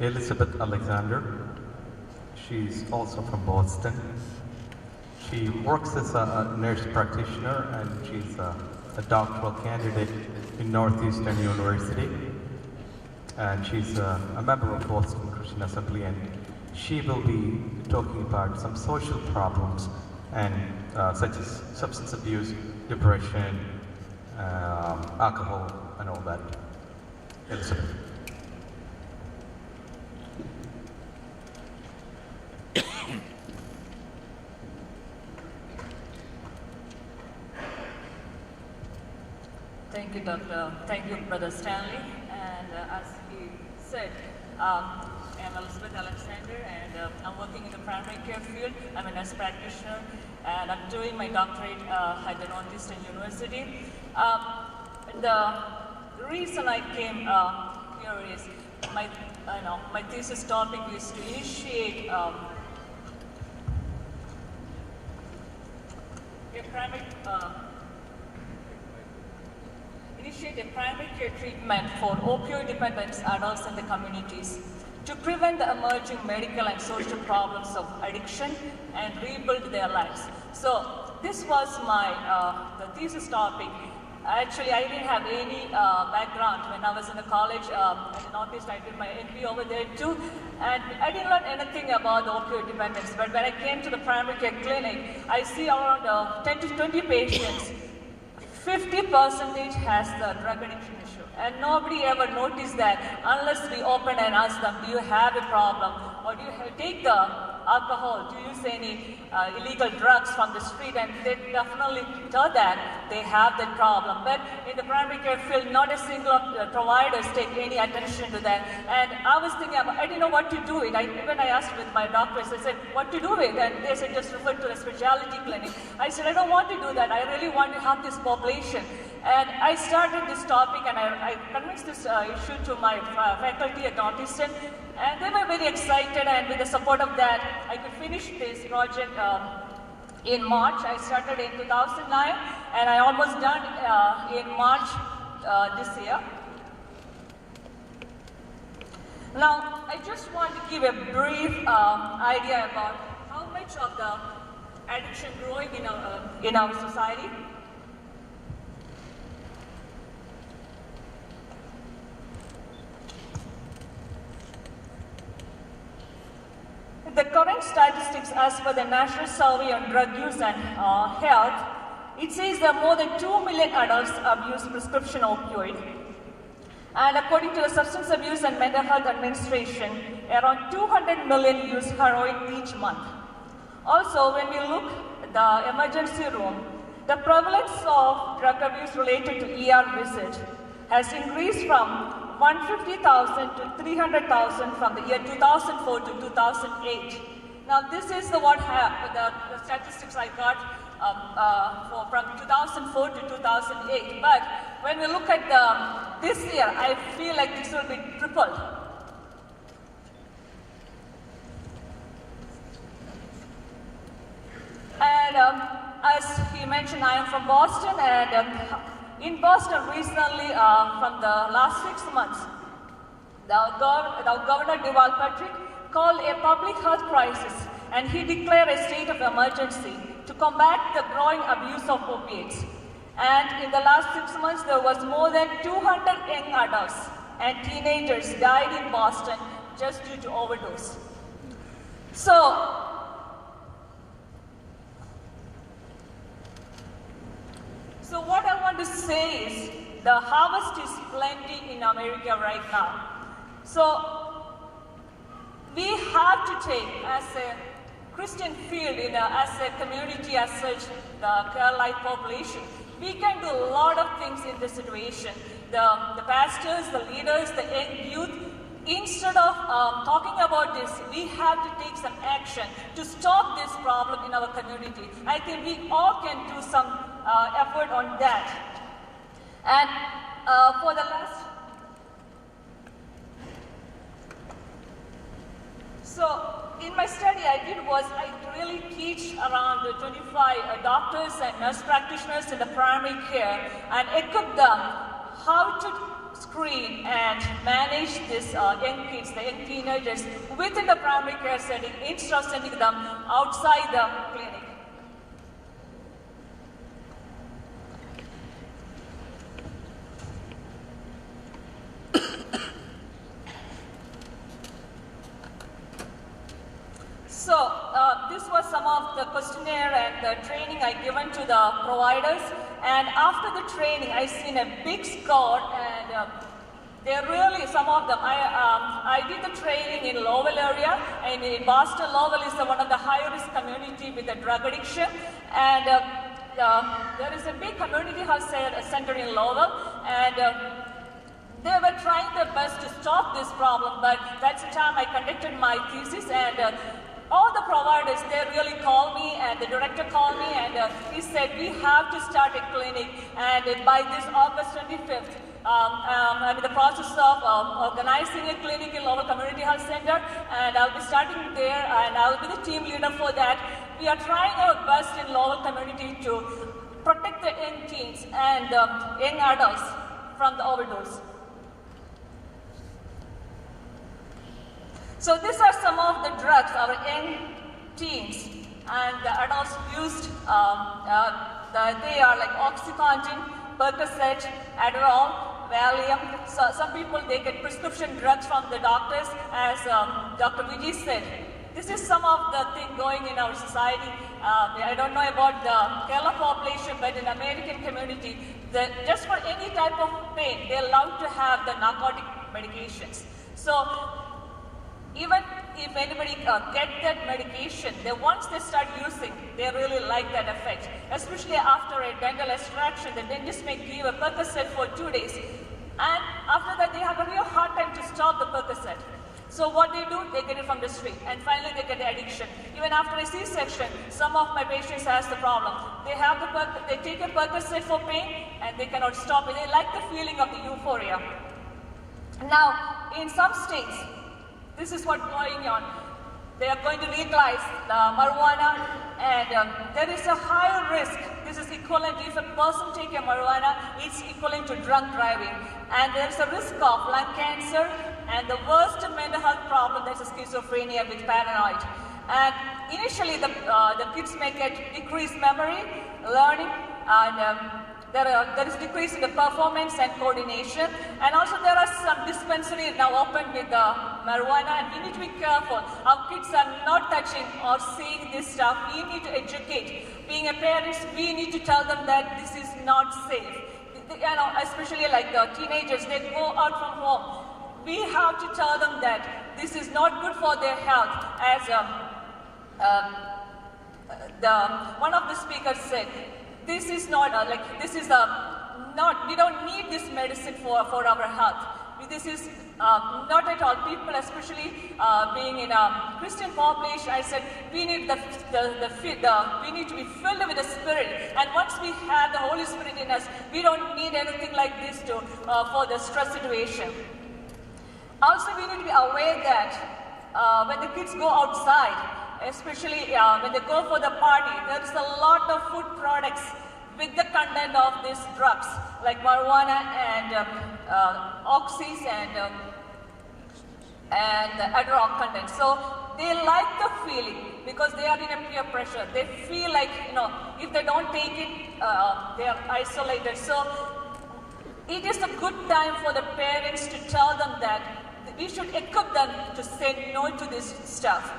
Elizabeth Alexander. She's also from Boston. She works as a nurse practitioner and she's a doctoral candidate in Northeastern University. And she's a member of Boston Christian Assembly, and she will be talking about some social problems and such as substance abuse, depression, alcohol, and all that. Elizabeth. Thank you, Doctor. Thank you, Brother Stanley. And as he said, I'm Elizabeth Alexander, and I'm working in the primary care field. I'm a nurse practitioner, and I'm doing my doctorate at the Northeastern University. The reason I came here is my thesis topic is to initiate a primary care treatment for opioid-dependent adults in the communities to prevent the emerging medical and social problems of addiction and rebuild their lives. So this was my the thesis topic. Actually, I didn't have any background when I was in the college in the Northeast. I did my NP over there too, and I didn't learn anything about the opioid dependence. But when I came to the primary care clinic, I see around 10 to 20 patients. 50% has the drug addiction issue, and nobody ever noticed that unless we open and ask them, do you have a problem, or do you take the alcohol, do you use any illegal drugs from the street, and they definitely tell that they have that problem. But in the primary care field, not a single providers take any attention to that. And I was thinking, I didn't know what to do with it. Even I asked with my doctors, I said, what to do with it? And they said, just refer to a specialty clinic. I said, I don't want to do that. I really want to help this population. And I started this topic, and I convinced this issue to my faculty at Northeastern, and they were very excited, and with the support of that, I could finish this project in March. I started in 2009, and I almost done in March this year. Now, I just want to give a brief idea about how much of the addiction growing in our society. The current statistics as per the National Survey on Drug Use and Health, it says that more than 2 million adults abuse prescription opioid. And according to the Substance Abuse and Mental Health Administration, around 200 million use heroin each month. Also, when we look at the emergency room, the prevalence of drug abuse related to ER visit has increased from 150,000 to 300,000 from the year 2004 to 2008. Now this is the statistics I got from 2004 to 2008. But when we look at this year, I feel like this will be tripled. And as he mentioned, I am from Boston, and in Boston recently, from the last 6 months, the Governor Deval Patrick called a public health crisis, and he declared a state of emergency to combat the growing abuse of opiates. And in the last 6 months, there was more than 200 young adults and teenagers died in Boston just due to overdose. So what I want to say is, the harvest is plenty in America right now. So we have to take, as a Christian field, as a community as such, the Carolite population, we can do a lot of things in this situation. The pastors, the leaders, the young youth, instead of talking about this, we have to take some action to stop this problem in our community. I think we all can do some effort on that. And for the last, so in my study I did was I really teach around 25 doctors and nurse practitioners in the primary care and equip them how to screen and manage these young kids, the young teenagers, within the primary care setting instead of sending them outside the clinic. So this was some of the questionnaire and the training I given to the providers, and after the training I seen a big score, and they're really, some of them, I did the training in Lowell area, and in Boston, Lowell is one of the high risk community with the drug addiction, and there is a big community health center in Lowell, and they were trying their best to stop this problem, but that's the time I conducted my thesis, and all the providers, they really called me, and the director called me, and he said, we have to start a clinic, and by this August 25th, I'm in the process of organizing a clinic in Lowell Community Health Center, and I'll be starting there, and I'll be the team leader for that. We are trying our best in Lowell community to protect the young teens and young adults from the overdose. So these are some of the drugs our young teens and the adults used. They are like OxyContin, Percocet, Adderall, Valium. So some people, they get prescription drugs from the doctors, as Dr. Vijay said. This is some of the thing going in our society. I don't know about the Kerala population, but in American community, just for any type of pain, they love to have the narcotic medications. So even if anybody get that medication, once they start using, they really like that effect. Especially after a dental extraction, the dentist may give a Percocet for 2 days. And after that, they have a real hard time to stop the Percocet. So what they do, they get it from the street. And finally, they get the addiction. Even after a C-section, some of my patients has the problem. They take a Percocet for pain, and they cannot stop it. They like the feeling of the euphoria. Now, in some states, this is what's going on. They are going to legalize marijuana, and there is a higher risk. This is equivalent, if a person takes a marijuana, it's equivalent to drunk driving. And there is a risk of lung cancer, and the worst mental health problem, that's schizophrenia with paranoid. And initially, the kids may get decreased memory, learning, and there is decrease in the performance and coordination, and also there are some dispensaries now open with marijuana, and we need to be careful. Our kids are not touching or seeing this stuff. We need to educate. Being a parent, we need to tell them that this is not safe. Especially like the teenagers, they go out from home. We have to tell them that this is not good for their health. As one of the speakers said, this is not we don't need this medicine for our health. This is not at all. People, especially being in a Christian population, I said we need we need to be filled with the Spirit. And once we have the Holy Spirit in us, we don't need anything like this for the stress situation. Also, we need to be aware that when the kids go outside, especially when they go for the party, there is a lot of food products with the content of these drugs, like marijuana and oxys and Adderall content. So they like the feeling because they are in a peer pressure. They feel like, if they don't take it, they are isolated. So it is a good time for the parents to tell them that we should equip them to say no to this stuff.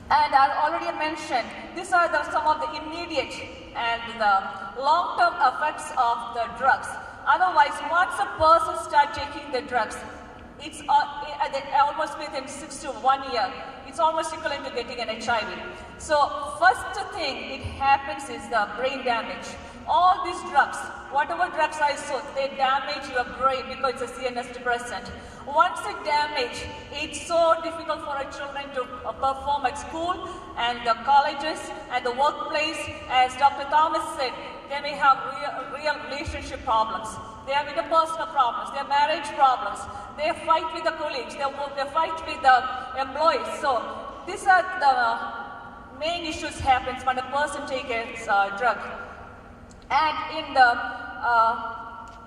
And I already mentioned, these are some of the immediate and the long-term effects of the drugs. Otherwise, once a person starts taking the drugs, it's almost within 6 to 1 year, it's almost equivalent to getting an HIV. So first thing it happens is the brain damage. All these drugs, whatever drugs I saw, they damage your brain because it's a CNS depressant. Once it damages, it's so difficult for our children to perform at school and the colleges and the workplace. As Dr. Thomas said, they may have real relationship problems. They have interpersonal problems, they have marriage problems, they fight with the colleagues, they fight with the employees. So these are the main issues happens when a person takes a drug. And in the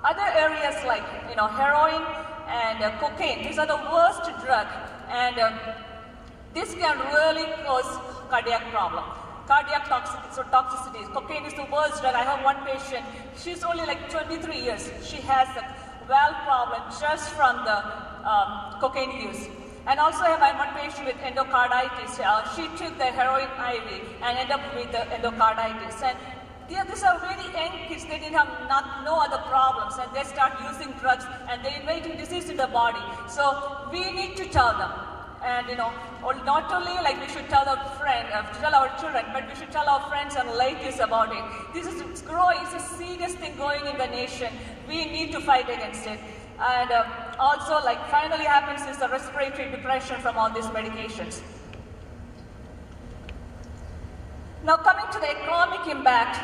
Other areas like heroin and cocaine, these are the worst drug, and this can really cause cardiac problem. Cardiac toxicity. Cocaine is the worst drug. I have one patient, she's only like 23 years. She has a valve problem just from the cocaine use. And also I have one patient with endocarditis. She took the heroin IV and ended up with the endocarditis. And these are very young kids. They didn't have no other problems, and they start using drugs, and they're inviting disease to the body. So we need to tell them. And not only like we should tell our children, but we should tell our friends and relatives about it. This is growing. It's a serious thing going in the nation. We need to fight against it. And also, like finally happens is the respiratory depression from all these medications. Now coming to the economic impact,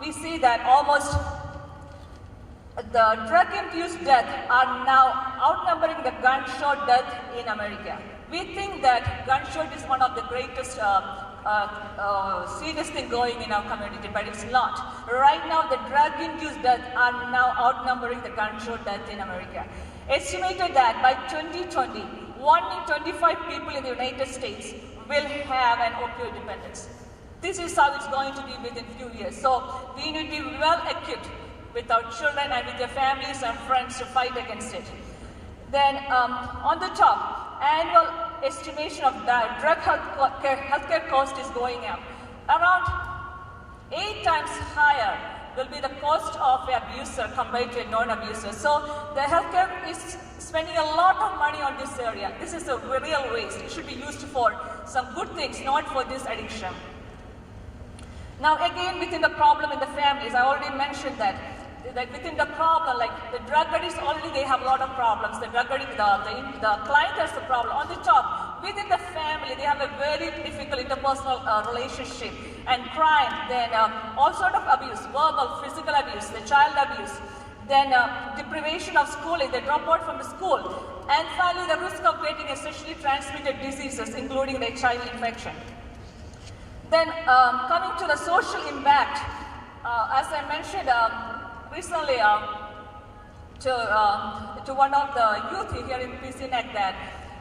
we see that almost the drug-induced deaths are now outnumbering the gunshot death in America. We think that gunshot is one of the greatest serious thing going in our community, but it's not. Right now, the drug-induced deaths are now outnumbering the gunshot death in America. Estimated that by 2020, 1 in 25 people in the United States will have an opioid dependence. This is how it's going to be within few years. So we need to be well equipped with our children and with their families and friends to fight against it. Then on the top, annual estimation of that drug healthcare cost is going up. Around 8 times higher will be the cost of an abuser compared to a non-abuser. So the healthcare is spending a lot of money on this area. This is a real waste. It should be used for some good things, not for this addiction. Now again, within the problem in the families, I already mentioned that within the problem, like the drug addicts already they have a lot of problems. The drug addict, the client has the problem. On the top, within the family, they have a very difficult interpersonal relationship and crime. Then all sort of abuse, verbal, physical abuse, the child abuse. Then deprivation of schooling, they drop out from the school. And finally, the risk of getting sexually transmitted diseases, including the HIV infection. Then coming to the social impact, as I mentioned recently to one of the youth here in PCNAK that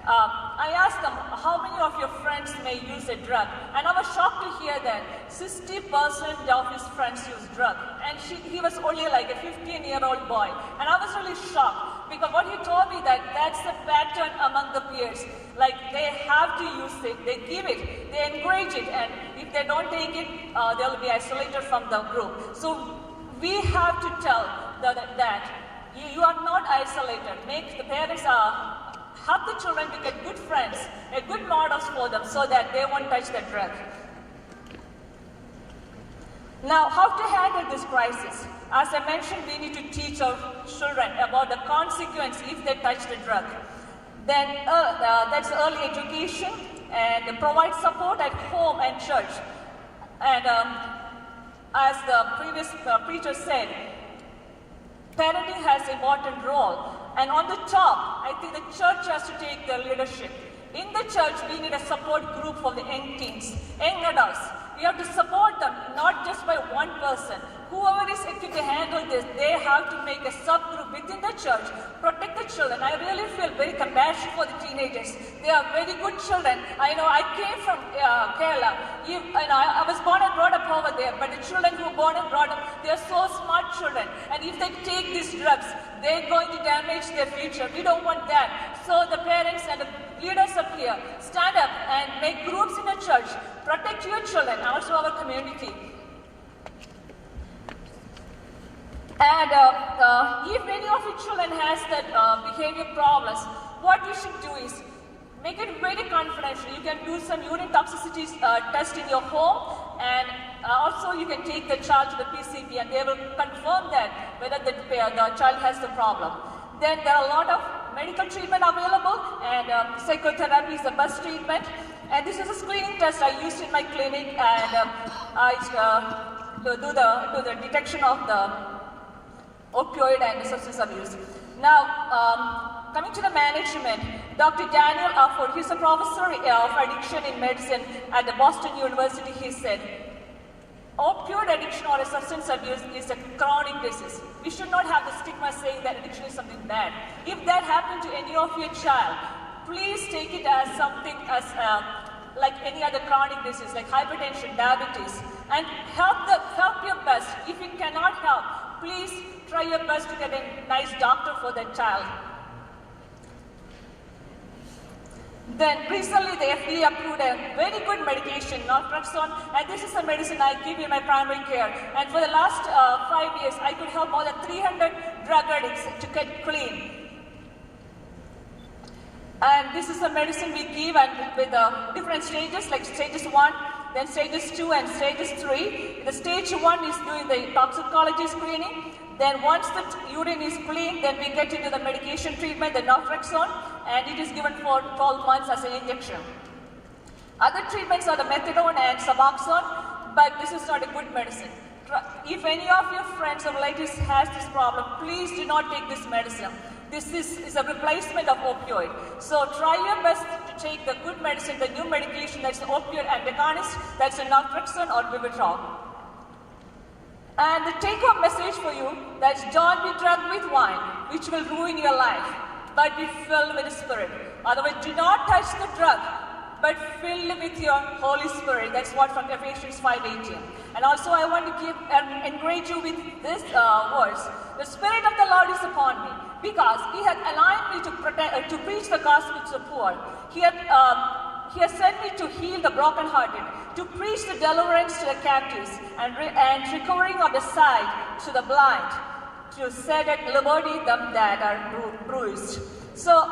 I asked them, how many of your friends may use a drug? And I was shocked to hear that 60% of his friends use drug. And he was only like a 15-year-old boy. And I was really shocked because what he told me that's the pattern among the peers. Like they have to use it, they give it, they encourage it, and if they don't take it, they'll be isolated from the group. So we have to tell that you are not isolated. Make the parents help the children to get good friends, good models for them so that they won't touch the drug. Now, how to handle this crisis? As I mentioned, we need to teach our children about the consequence if they touch the drug. Then that's early education and provide support at home and church. And as the previous preacher said, parenting has an important role. And on the top, I think the church has to take the leadership. In the church, we need a support group for the young teens, young adults. We have to support them, not just by one person. Whoever is equipped to handle this, they have to make a subgroup within the church, protect the children. I really feel very compassionate for the teenagers. They are very good children. I know I came from Kerala. I was born and brought up over there, but the children who are born and brought up, they are so smart children. And if they take these drugs, they're going to damage their future. We don't want that. So the parents and the leaders up here, stand up and make groups in the church, protect your children, also our community. And if any of your children has that behavior problems, what you should do is make it very confidential. You can do some urine toxicity test in your home, and also you can take the child to the PCP and they will confirm that whether the child has the problem. Then there are a lot of medical treatment available, and psychotherapy is the best treatment. And this is a screening test I used in my clinic, and I do the detection of the opioid and substance abuse. Now, coming to the management, Dr. Daniel Afford, he's a professor of addiction in medicine at the Boston University. He said, opioid addiction or a substance abuse is a chronic disease. We should not have the stigma saying that addiction is something bad. If that happened to any of your child, please take it as something as like any other chronic disease like hypertension, diabetes, and help your best. If you cannot help, please try your best to get a nice doctor for that child. Then recently the FDA approved a very good medication, naltrexone, and this is a medicine I give in my primary care. And for the last 5 years, I could help more than 300 drug addicts to get clean. And this is a medicine we give and with different stages, like stages 1, then stages 2 and stages 3. The stage 1 is doing the toxicology screening. Then once the urine is clean, then we get into the medication treatment, the naltrexone, and it is given for 12 months as an injection. Other treatments are the methadone and suboxone, but this is not a good medicine. If any of your friends or relatives has this problem, please do not take this medicine. This is a replacement of opioid. So try your best to take the good medicine, the new medication that's an opioid antagonist, that's a naltrexone or Vivitrol. And the take-home message for you, that's don't be drugged with wine, which will ruin your life, but be filled with the Spirit. Otherwise, do not touch the drug, but fill with your Holy Spirit. That's what from Ephesians 5:18. And also I want to encourage you with this verse. The Spirit of the Lord is upon me, because He has aligned me to preach the gospel to the poor. He has sent me to heal the brokenhearted, to preach the deliverance to the captives, and recovering of the sight to the blind, to set at liberty them that are bruised. So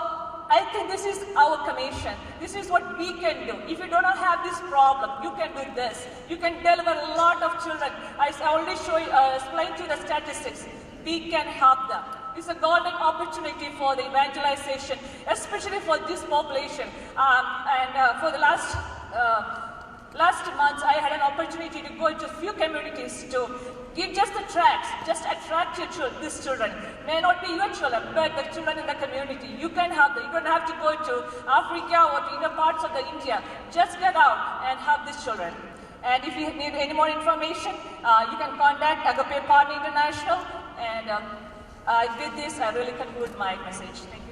I think this is our commission. This is what we can do. If you do not have this problem, you can do this. You can deliver a lot of children. I already explained to you the statistics. We can help them. It's a golden opportunity for the evangelization, especially for this population. For the last months, I had an opportunity to go into a few communities to give just the tracts, just attract these children. May not be your children, but the children in the community. You can help them. You don't have to go to Africa or to inner parts of India. Just get out and help these children. And if you need any more information, you can contact Agape Partner International. And with this, I really conclude my message. Thank you.